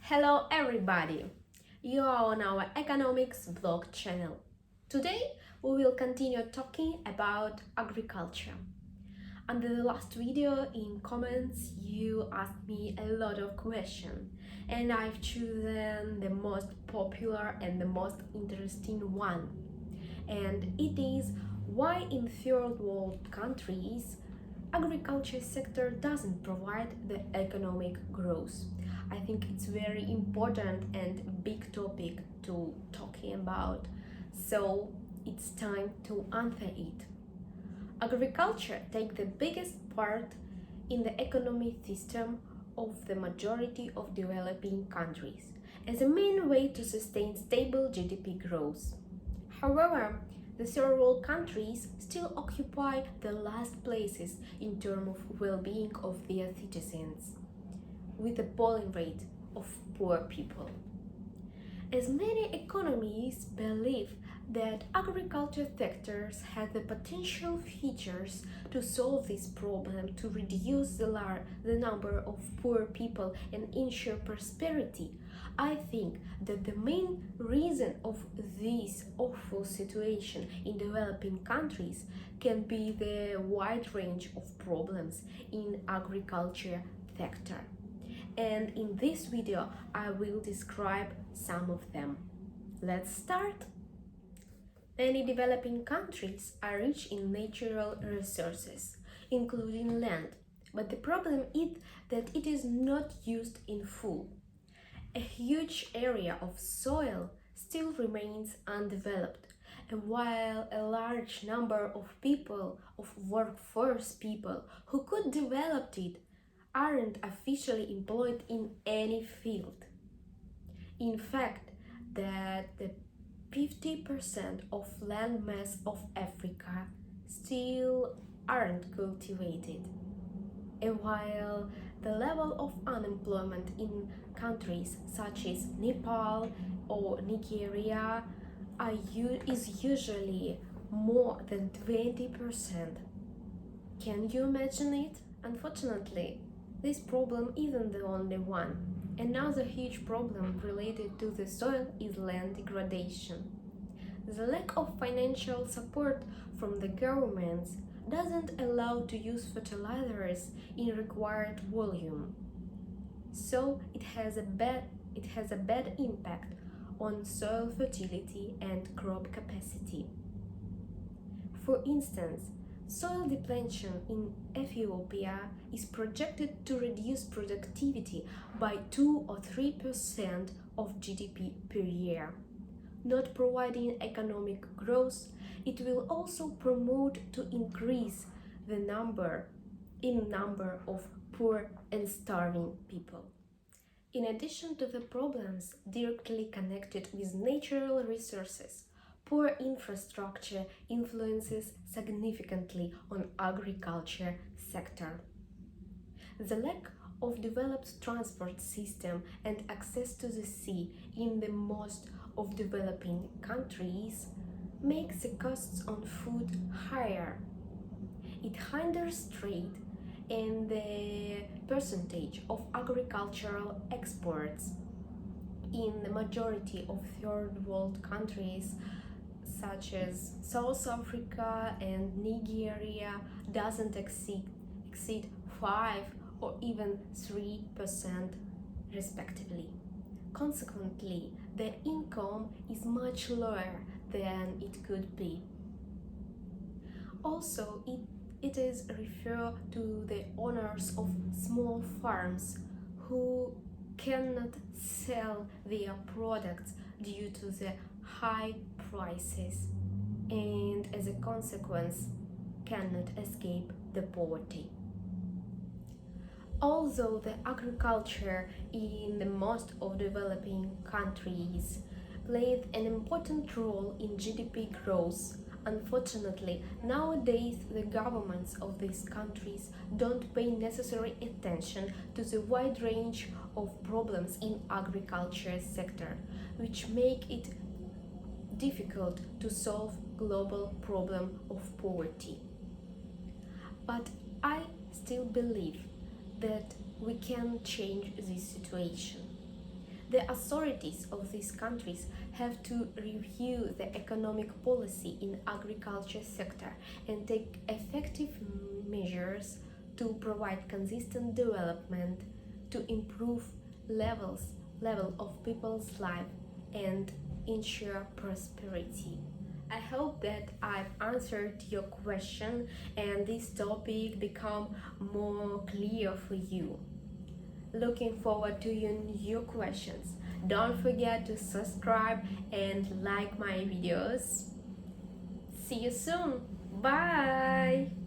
Hello everybody! You are on our economics vlog channel. Today we will continue talking about agriculture. Under the last video in comments you asked me a lot of questions and I've chosen the most popular and the most interesting one. And it is why in third world countries agriculture sector doesn't provide the economic growth. I think it's very important and big topic to talking about, so it's time to answer it. Agriculture takes the biggest part in the economic system of the majority of developing countries as a main way to sustain stable GDP growth. However, the third world countries still occupy the last places in terms of well-being of their citizens, with a polling rate of poor people. As many economists believe that agriculture sectors have the potential features to solve this problem, to reduce the number of poor people and ensure prosperity, I think that the main reason of this awful situation in developing countries can be the wide range of problems in agriculture sector. And in this video I will describe some of them. Let's start. Many developing countries are rich in natural resources, including land, but the problem is that it is not used in full. A huge area of soil still remains undeveloped, and while a large number of people, of workforce people who could develop it, aren't officially employed in any field. In fact, that the 50% of land mass of Africa still aren't cultivated. And while the level of unemployment in countries such as Nepal or Nigeria is usually more than 20%. Can you imagine it? Unfortunately, this problem isn't the only one. Another huge problem related to the soil is land degradation. The lack of financial support from the governments doesn't allow to use fertilizers in required volume. So it has a bad impact on soil fertility and crop capacity. For instance, soil depletion in Ethiopia is projected to reduce productivity by 2 or 3% of GDP per year. Not providing economic growth, it will also promote to increase the number of poor and starving people. In addition to the problems directly connected with natural resources, poor infrastructure influences significantly on agriculture sector. The lack of developed transport system and access to the sea in the most of developing countries makes the costs on food higher. It hinders trade and the percentage of agricultural exports in the majority of third world countries such as South Africa and Nigeria doesn't exceed 5 or even 3% respectively. Consequently, the income is much lower than it could be. Also, it is referred to the owners of small farms who cannot sell their products due to the high prices and as a consequence cannot escape the poverty. Although the agriculture in the most of developing countries plays an important role in GDP growth, unfortunately, nowadays the governments of these countries don't pay necessary attention to the wide range of problems in agriculture sector, which make it difficult to solve global problem of poverty. But I still believe that we can change this situation. The authorities of these countries have to review the economic policy in agriculture sector and take effective measures to provide consistent development, to improve level of people's life and ensure prosperity. I hope that I've answered your question and this topic become more clear for you. Looking forward to your new questions. Don't forget to subscribe and like my videos. See you soon. Bye.